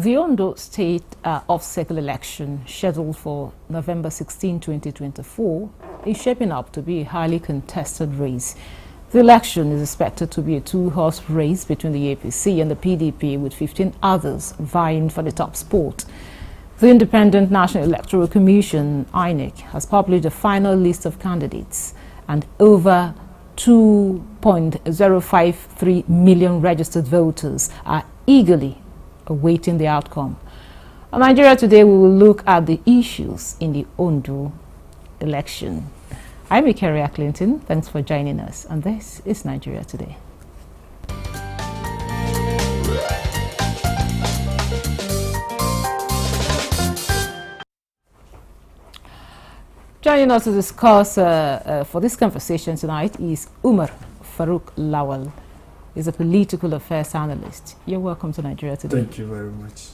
The Ondo State off-cycle election, scheduled for November 16, 2024, is shaping up to be a highly contested race. The election is expected to be a two-horse race between the APC and the PDP, with 15 others vying for the top spot. The Independent National Electoral Commission, INEC, has published a final list of candidates, and over 2.053 million registered voters are eagerly awaiting the outcome. On Nigeria Today, we will look at the issues in the Ondo election. I'm Ikeria Clinton. Thanks for joining us, and this is Nigeria Today. Joining us to discuss for this conversation tonight is Umar Farouk Lawal. He's a political affairs analyst. You're welcome to Nigeria Today. Thank you very much.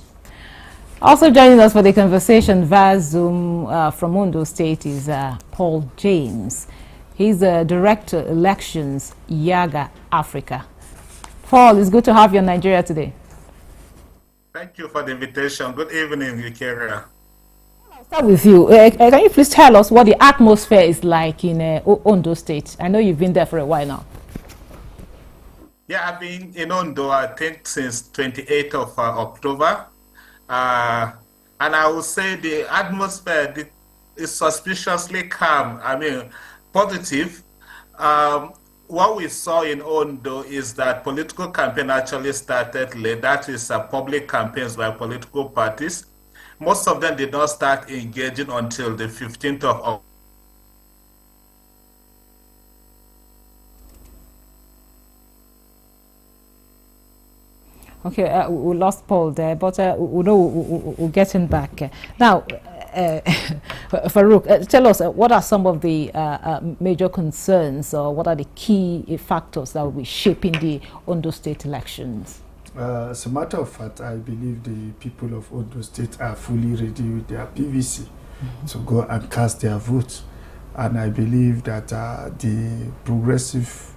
Also joining us for the conversation via Zoom from Ondo State is Paul James. He's the Director Elections, Yaga Africa. Paul, it's good to have you on Nigeria Today. Thank you for the invitation. Good evening, Ikeria. I'll start with you. Can you please tell us what the atmosphere is like in Ondo State? I know you've been there for a while now. Yeah, I've been in Ondo, I think, since 28th of October. And I would say the atmosphere is suspiciously calm. I mean, positive. What we saw in Ondo is that political campaign actually started late. That is public campaigns by political parties. Most of them did not start engaging until the 15th of October. Okay, we lost Paul there, but we'll get him back. Now, Farouk, tell us what are some of the major concerns, or what are the key factors that will be shaping the Ondo State elections? As a matter of fact, I believe the people of Ondo State are fully ready with their PVC to go and cast their vote. And I believe that the Progressive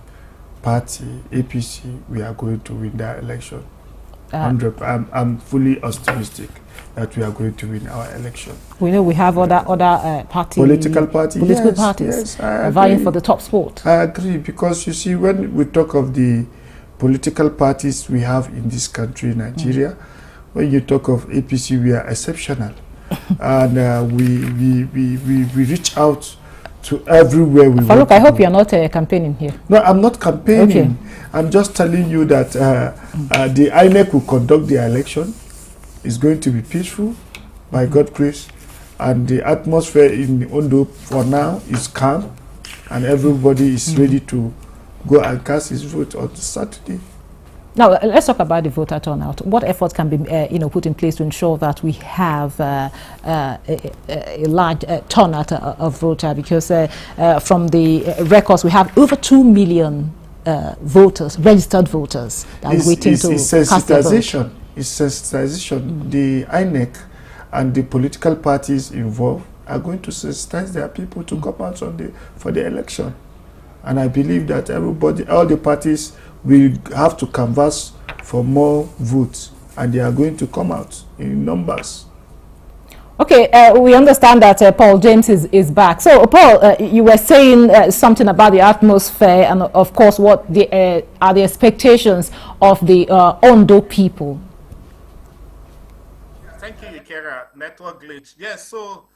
Party, APC, we are going to win that election. I'm fully optimistic that we are going to win our election. We know we have other political parties vying for the top spot. I agree, because you see, when we talk of the political parties we have in this country, Nigeria, when you talk of APC, we are exceptional, and we reach out to everywhere we Farouk, I hope you're not campaigning here. No, I'm not campaigning. Okay. I'm just telling you that the INEC will conduct the election. It's going to be peaceful, by God's grace, and the atmosphere in Ondo for now is calm, and everybody is ready to go and cast his vote on Saturday. Now, let's talk about the voter turnout. What efforts can be put in place to ensure that we have a large turnout of voter? Because from the records, we have over 2 million voters, registered voters, that are waiting to cast their vote. It's sensitization. The INEC and the political parties involved are going to sensitize their people to come out for the election. And I believe that everybody, all the parties, will have to canvass for more votes, and they are going to come out in numbers. Okay, we understand that Paul James is back. So, Paul, you were saying something about the atmosphere, and of course, what are the expectations of the Ondo people? Thank you, Ikera. Network glitch. Yes, so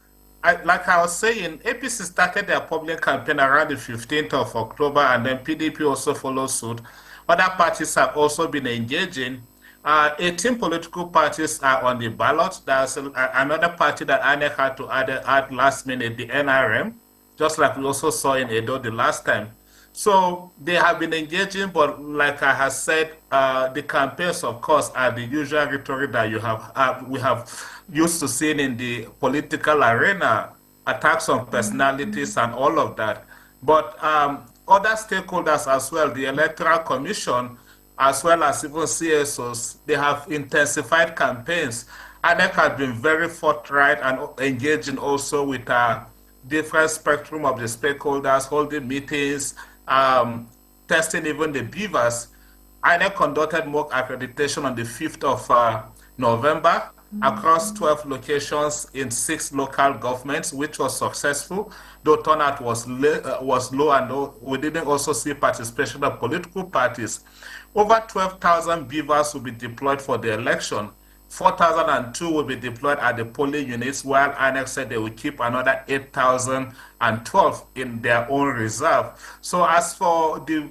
like I was saying, APC started their public campaign around the 15th of October, and then PDP also followed suit. Other parties have also been engaging. 18 political parties are on the ballot. There's another party that INEC had to add last minute, the NRM, just like we also saw in Edo the last time. So they have been engaging, but like I have said, the campaigns, of course, are the usual rhetoric that we have used to seeing in the political arena, attacks on personalities and all of that. But other stakeholders as well, the Electoral Commission, as well as even CSOs, they have intensified campaigns. INEC has been very forthright and engaging also with a different spectrum of the stakeholders, holding meetings, testing even the beavers. INEC conducted mock accreditation on the 5th of November across 12 locations in 6 local governments, which was successful, though turnout was low, and we didn't also see participation of political parties. Over 12,000 beavers will be deployed for the election. 4,002 will be deployed at the polling units, while INEC said they will keep another 8,012 in their own reserve. So as for the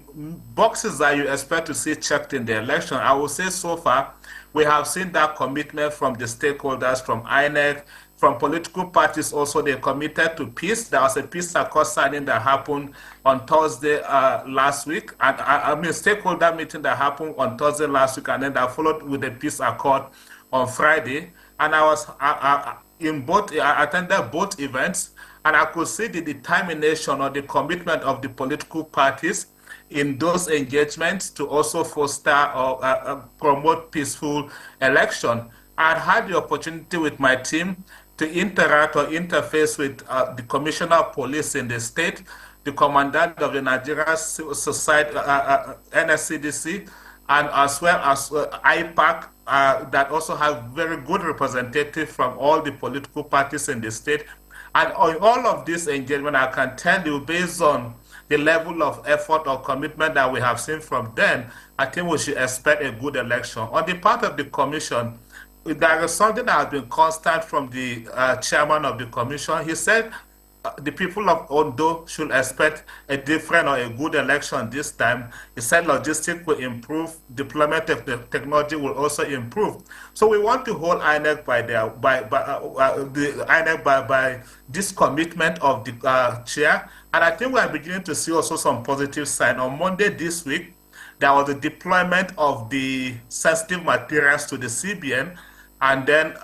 boxes that you expect to see checked in the election, I will say so far, we have seen that commitment from the stakeholders, from INEC, from political parties also. They committed to peace. There was a peace accord signing that happened on Thursday last week. And I mean, stakeholder meeting that happened on Thursday last week, and then that followed with a peace accord on Friday. And I was in both, I attended both events, and I could see the determination or the commitment of the political parties in those engagements to also foster or promote peaceful election. I had the opportunity with my team to interact or interface with the Commissioner of Police in the state, the Commandant of the Nigeria Civil Society, NSCDC, and as well as IPAC, that also have very good representative from all the political parties in the state. And on all of this engagement, I can tell you, based on the level of effort or commitment that we have seen from them, I think we should expect a good election. On the part of the commission, there is something that has been constant from the chairman of the commission. He said the people of Ondo should expect a different or a good election this time. He said logistics will improve, deployment of the technology will also improve. So we want to hold INEC by this commitment of the chair. And I think we are beginning to see also some positive sign. On Monday this week, there was the deployment of the sensitive materials to the CBN. And then, they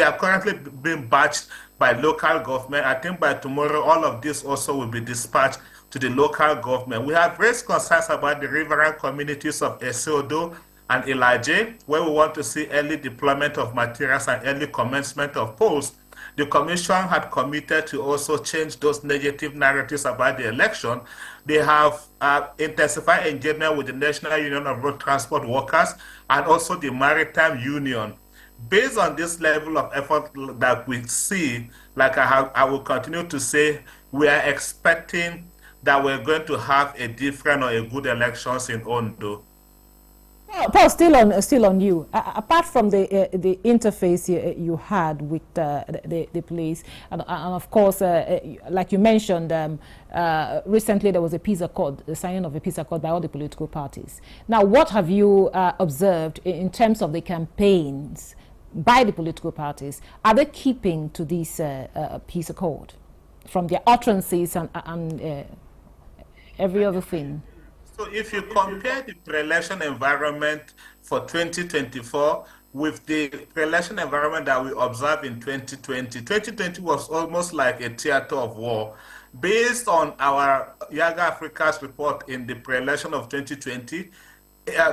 are currently being batched by local government. I think by tomorrow, all of this also will be dispatched to the local government. We have raised concerns about the riverine communities of Eseodo and Ilaje, where we want to see early deployment of materials and early commencement of polls. The commission had committed to also change those negative narratives about the election. They have intensified engagement with the National Union of Road Transport Workers and also the Maritime Union. Based on this level of effort that we see, like I will continue to say, we are expecting that we're going to have a different or a good elections in Ondo. Paul, still on you. Apart from the interface you had with the police, and of course, like you mentioned, recently there was a peace accord, the signing of a peace accord by all the political parties. Now, what have you observed in terms of the campaigns by the political parties? Are they keeping to this peace accord from their utterances and every other thing? So if you compare the pre-election environment for 2024 with the pre-election environment that we observed in 2020, 2020 was almost like a theater of war. Based on our Yaga Africa's report in the pre-election of 2020,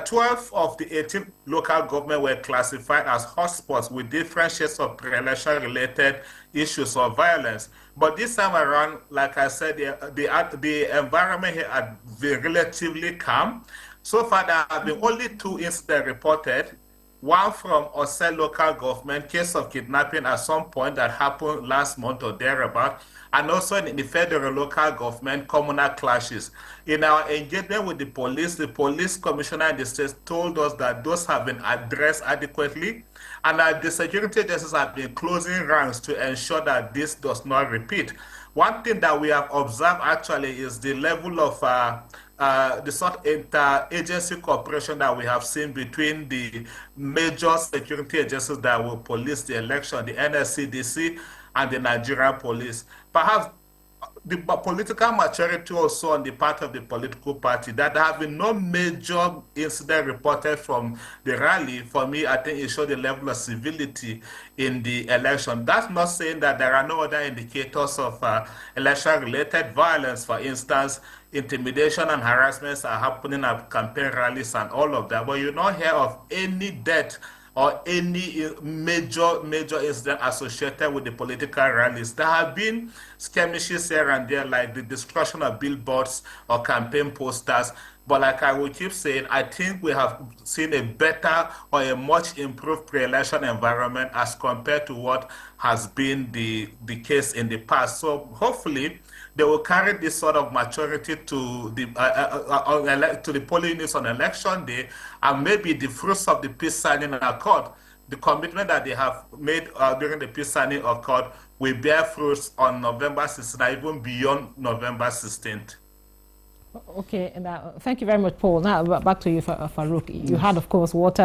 12 of the 18 local government were classified as hotspots with different shades of pre-election related issues or violence. But this time around, like I said, the environment here had been relatively calm. So far, there have been only 2 incidents reported. One from Ose local government, case of kidnapping at some point that happened last month or thereabout, and also in the federal local government, communal clashes. In our engagement with the police commissioner in the state told us that those have been addressed adequately, and that the security agencies have been closing ranks to ensure that this does not repeat. One thing that we have observed actually is the level of the sort of inter-agency cooperation that we have seen between the major security agencies that will police the election, the NSCDC and the Nigerian police. Perhaps the political maturity also on the part of the political party, that there have been no major incident reported from the rally. For me, I think it showed the level of civility in the election. That's not saying that there are no other indicators of election-related violence. For instance, intimidation and harassments are happening at campaign rallies and all of that, but you don't hear of any death or any major incident associated with the political rallies. There have been skirmishes here and there, like the destruction of billboards or campaign posters, But like I will keep saying, I think we have seen a better or a much improved pre-election environment as compared to what has been the case in the past. So hopefully they will carry this sort of maturity to the polling units on election day, and maybe the fruits of the peace signing accord, the commitment that they have made during the peace signing accord, will bear fruits on November 16th, even beyond November 16th. Okay, now thank you very much, Paul. Now back to you, Farouk. You heard, of course, what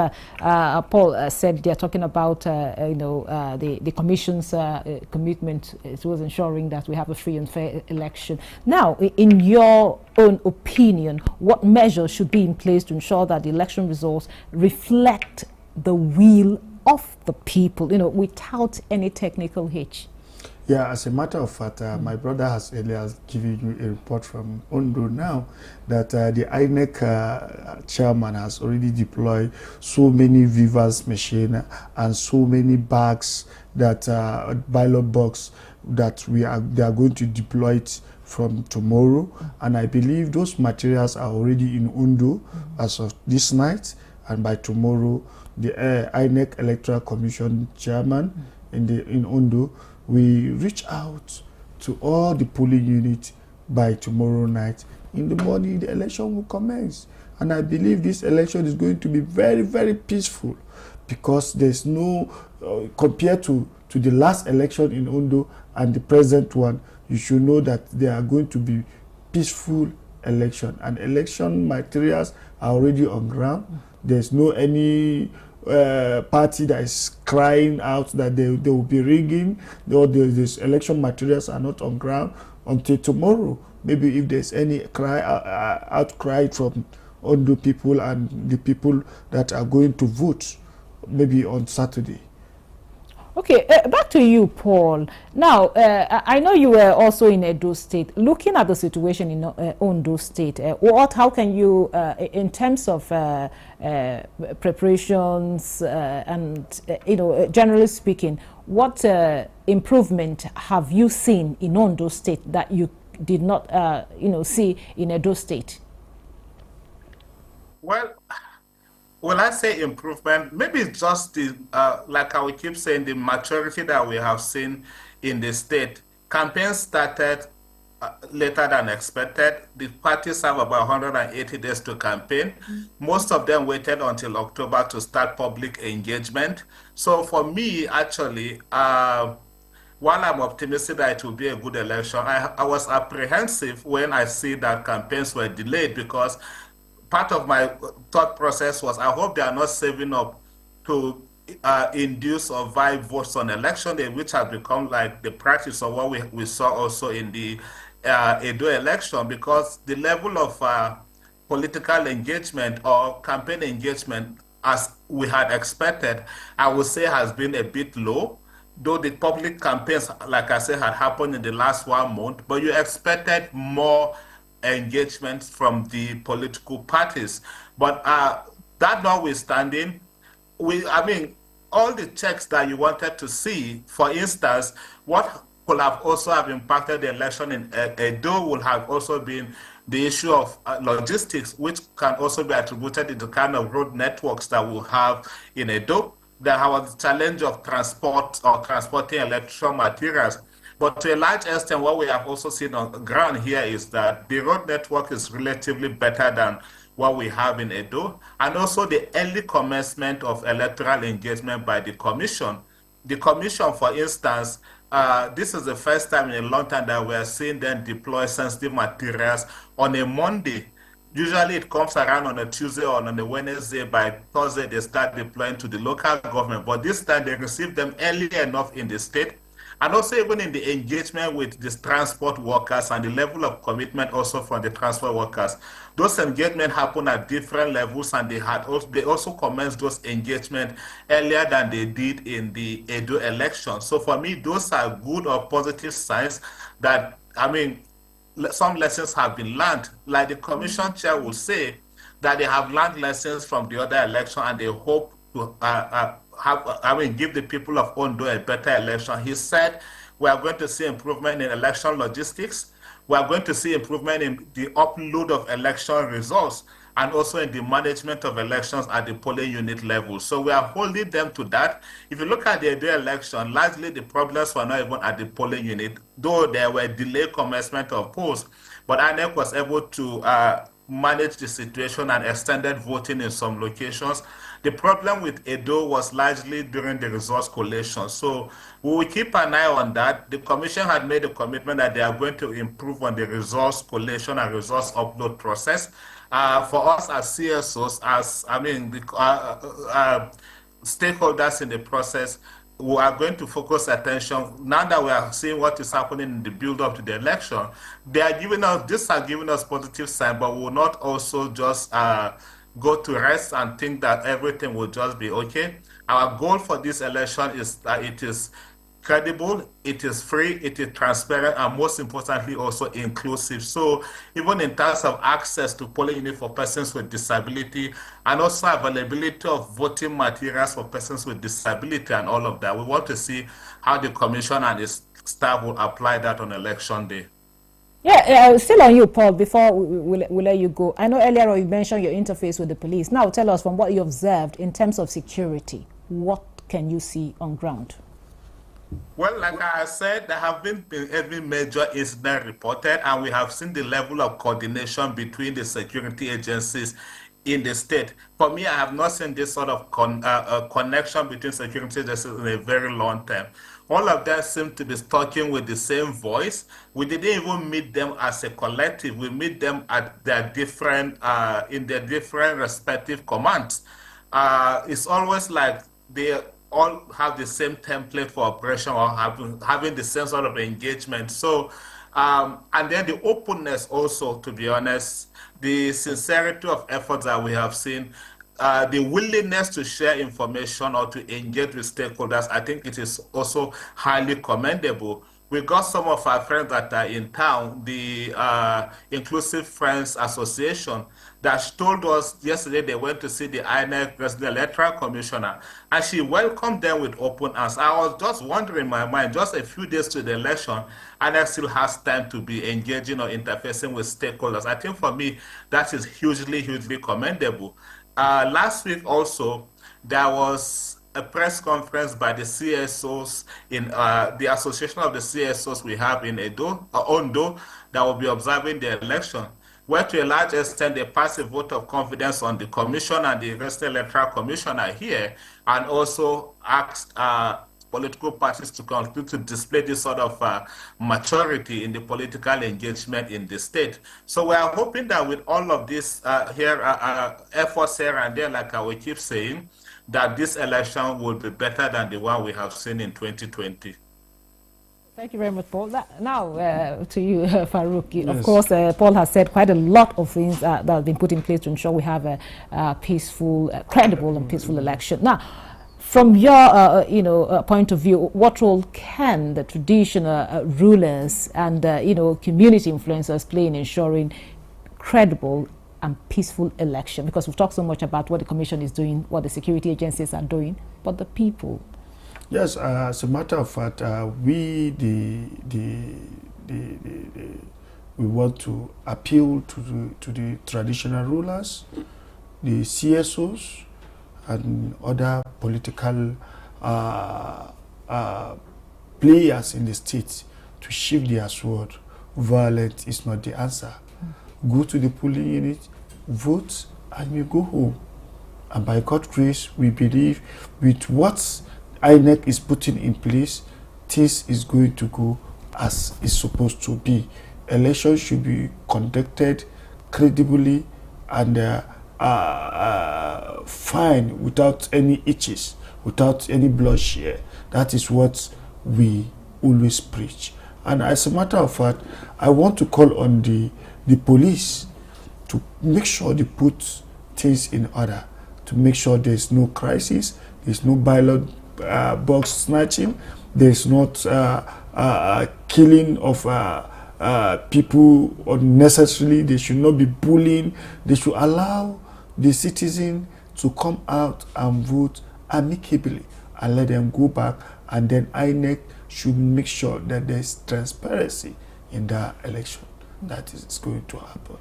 Paul said. They're talking about the Commission's commitment towards ensuring that we have a free and fair election. Now, in your own opinion, what measures should be in place to ensure that the election results reflect the will of the people, without any technical hitch? Yeah, as a matter of fact, my brother has earlier given you a report from Ondo now that the INEC chairman has already deployed so many Vivas machine and so many bags that ballot box that they are going to deploy it from tomorrow. And I believe those materials are already in Ondo as of this night, and by tomorrow the INEC Electoral Commission chairman in Ondo, we reach out to all the polling units by tomorrow night. In the morning, the election will commence. And I believe this election is going to be very, very peaceful, because there's no, compared to the last election in Ondo and the present one, you should know that they are going to be peaceful election. And election materials are already on ground. There's no any party that is crying out that they will be rigging, or these election materials are not on ground until tomorrow. Maybe if there's any outcry from Ondo people and the people that are going to vote, maybe on Saturday. Okay, back to you, Paul. Now, I know you were also in Edo State. Looking at the situation in Ondo State, how can you, in terms of preparations and, generally speaking, what improvement have you seen in Ondo State that you did not, see in Edo State? Well, will I say improvement? Maybe it's just the, like I will keep saying, the maturity that we have seen in the state. Campaigns started later than expected. The parties have about 180 days to campaign. Most of them waited until October to start public engagement. So for me, actually, while I'm optimistic that it will be a good election, I was apprehensive when I see that campaigns were delayed, because part of my thought process was, I hope they are not saving up to induce or buy votes on election day, which has become like the practice of what we saw also in the Edo election, because the level of political engagement or campaign engagement, as we had expected, I would say has been a bit low. Though the public campaigns, like I said, had happened in the last 1 month, but you expected more engagement from the political parties. But that notwithstanding, all the checks that you wanted to see, for instance, what could have also have impacted the election in Edo would have also been the issue of logistics, which can also be attributed to the kind of road networks that we have in Edo. There was the challenge of transport or transporting electoral materials. But to a large extent, what we have also seen on the ground here is that the road network is relatively better than what we have in Edo, and also the early commencement of electoral engagement by the Commission. The Commission, for instance, this is the first time in a long time that we are seeing them deploy sensitive materials on a Monday. Usually it comes around on a Tuesday or on a Wednesday. By Thursday, they start deploying to the local government. But this time, they received them early enough in the state. And also even in the engagement with these transport workers and the level of commitment also from the transport workers. Those engagements happen at different levels, and they also commenced those engagements earlier than they did in the Edo election. So for me, those are good or positive signs that, some lessons have been learned. Like the commission chair will say, that they have learned lessons from the other election, and they hope to give the people of Ondo a better election. He said we are going to see improvement in election logistics. we are going to see improvement in the upload of election results and also in the management of elections at the polling unit level. So we are holding them to that. If you look at the Edo election, largely the problems were not even at the polling unit, though there were delayed commencement of polls, but INEC was able to manage the situation and extended voting in some locations. The problem with Edo was largely during the results collation. So we will keep an eye on that. The commission had made a commitment that they are going to improve on the results collation and results upload process. For us as CSOs, stakeholders in the process, we are going to focus attention now that we are seeing what is happening in the build-up to the election. These are giving us positive sign, but we will not also just go to rest and think that everything will just be okay. Our goal for this election is that it is credible, it is free, it is transparent, and most importantly also inclusive. So even in terms of access to polling unit for persons with disability and also availability of voting materials for persons with disability and all of that, we want to see how the commission and its staff will apply that on election day. Yeah, still on you, Paul, before we'll let you go. I know earlier on you mentioned your interface with the police. Now tell us, from what you observed in terms of security, what can you see on ground? Well, like I said, there have been every major incident reported, and we have seen the level of coordination between the security agencies in the state. For me, I have not seen this sort of connection between security agencies in a very long time. All of them seem to be talking with the same voice. We didn't even meet them as a collective. We meet them at their different, in their different respective commands. It's always like they all have the same template for operation or having the same sort of engagement. So, and then the openness also, to be honest, the sincerity of efforts that we have seen, the willingness to share information or to engage with stakeholders, I think it is also highly commendable. We got some of our friends that are in town, the Inclusive Friends Association, that told us yesterday they went to see the INEC President Electoral Commissioner, and she welcomed them with open arms. I was just wondering in my mind, just a few days to the election, INEC still has time to be engaging or interfacing with stakeholders. I think for me, that is hugely, hugely commendable. Last week also, there was a press conference by the CSOs in the association of the CSOs we have in Ondo, that will be observing the election, where to a large extent they passed a vote of confidence on the commission and the resident electoral commissioner here, and also asked political parties to continue to display this sort of maturity in the political engagement in the state. So we are hoping that with all of this efforts here and there, like I will keep saying, that this election will be better than the one we have seen in 2020. Thank you very much, Paul. Now to you, Farouk. Yes. Of course, Paul has said quite a lot of things that have been put in place to ensure we have a peaceful, credible and peaceful election. Now, from your point of view, what role can the traditional rulers and community influencers play in ensuring credible and peaceful election? Because we've talked so much about what the commission is doing, what the security agencies are doing, but the people. Yes, as a matter of fact, we want to appeal to the traditional rulers, the CSOs, and other political players in the state to shift their sword. Violence is not the answer. Go to the polling unit, vote, and you go home. And by God's grace, we believe with what INEC is putting in place, this is going to go as it's supposed to be. Elections should be conducted credibly and fine, without any itches, without any bloodshed. That is what we always preach. And as a matter of fact, I want to call on the police to make sure they put things in order, to make sure there's no crisis, there's no ballot box snatching, there's not killing of people unnecessarily. They should not be bullying. They should allow the citizen to come out and vote amicably and let them go back, and then INEC should make sure that there's transparency in the election. that is going to happen.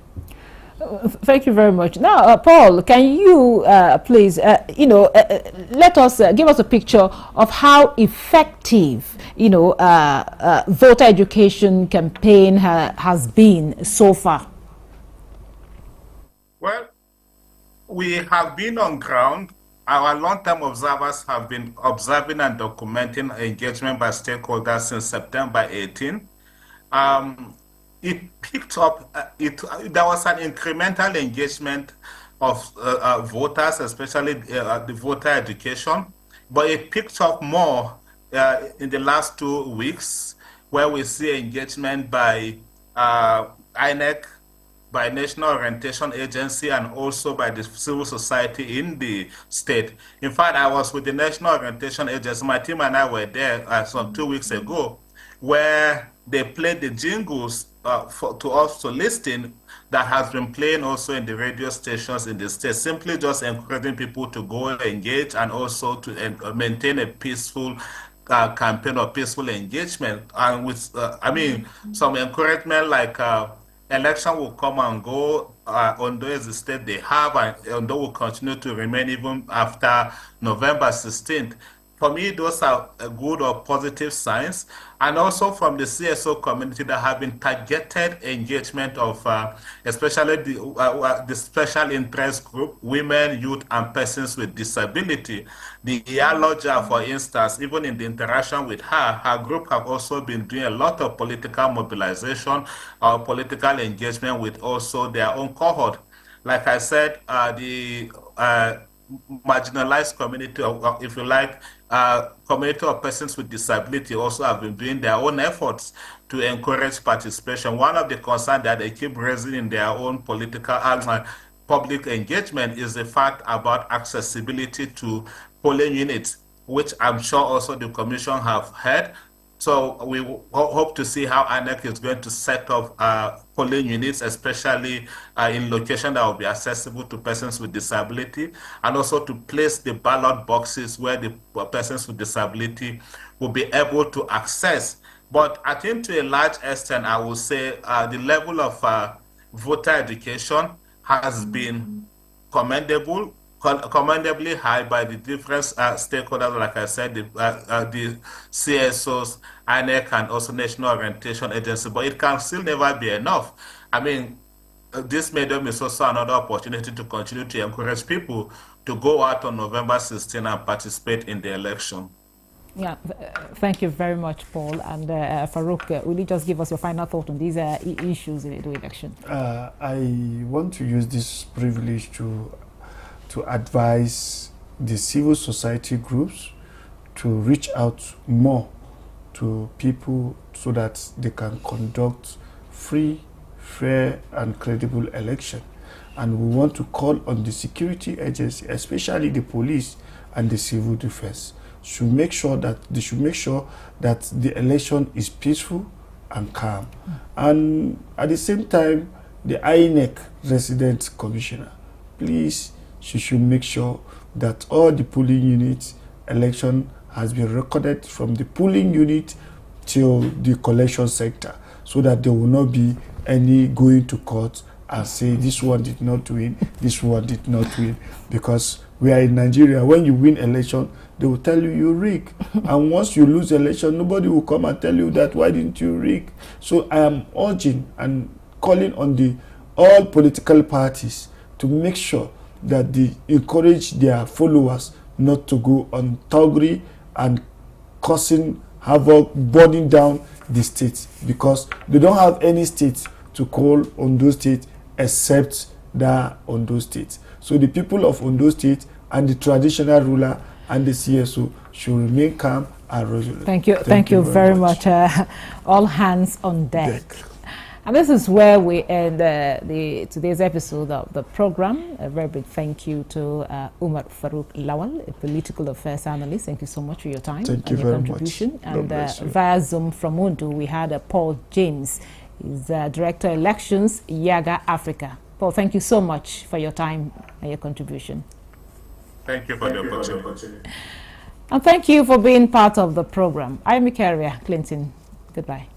Thank you very much. Now, Paul, can you please, let us give us a picture of how effective, voter education campaign has been so far? Well, we have been on ground. Our long-term observers have been observing and documenting engagement by stakeholders since September 18. It picked up, there was an incremental engagement of voters, especially the voter education, but it picked up more in the last 2 weeks, where we see engagement by INEC, by National Orientation Agency, and also by the civil society in the state. In fact, I was with the National Orientation Agency. My team and I were there some 2 weeks ago, where they played the jingles to us to listen that has been playing also in the radio stations in the state, simply just encouraging people to go engage and also to maintain a peaceful campaign or peaceful engagement. And with, some encouragement like election will come and go. Ondo is the state they have, and Ondo will continue to remain even after November 16th. For me, those are good or positive signs. And also from the CSO community, that have been targeted engagement of especially the special interest group, women, youth, and persons with disability. The Iyaloja, for instance, even in the interaction with her group have also been doing a lot of political mobilization or political engagement with also their own cohort. Like I said, the marginalized community, if you like, community of persons with disability also have been doing their own efforts to encourage participation. One of the concerns that they keep raising in their own political public engagement is the fact about accessibility to polling units, which I'm sure also the Commission have heard. So we hope to see how INEC is going to set up polling units, especially in locations that will be accessible to persons with disability, and also to place the ballot boxes where the persons with disability will be able to access. But I think to a large extent, I would say the level of voter education has been commendably high by the different stakeholders, like I said, the CSOs, INEC, and also National Orientation Agency, but it can still never be enough. I mean, this medium is also another opportunity to continue to encourage people to go out on November 16 and participate in the election. Yeah, thank you very much, Paul. And Farouk, will you just give us your final thought on these issues in the election? I want to use this privilege to advise the civil society groups to reach out more to people so that they can conduct free, fair, and credible election. And we want to call on the security agency, especially the police and the civil defense, should make sure that the election is peaceful and calm. And at the same time, the INEC resident commissioner, please, she should make sure that all the polling units election has been recorded from the polling unit till the collection sector, so that there will not be any going to court and say this one did not win, this one did not win. Because we are in Nigeria, when you win election, they will tell you you rig. And once you lose election, nobody will come and tell you that why didn't you rig. So I am urging and calling on all political parties to make sure that they encourage their followers not to go on thuggery and causing havoc, burning down the state, because they don't have any state to call Ondo State except that Ondo State. So the people of Ondo State and the traditional ruler and the CSO should remain calm and resolute. Thank you very much. All hands on deck. And this is where we end today's episode of the program. A very big thank you to Umar Farouk Lawal, a political affairs analyst. Thank you so much for your time and your contribution. And via Zoom from Ondo, we had Paul James. He's Director Elections, Yaga Africa. Paul, thank you so much for your time and your contribution. Thank you for the opportunity. And thank you for being part of the program. I'm Ikaria Clinton. Goodbye.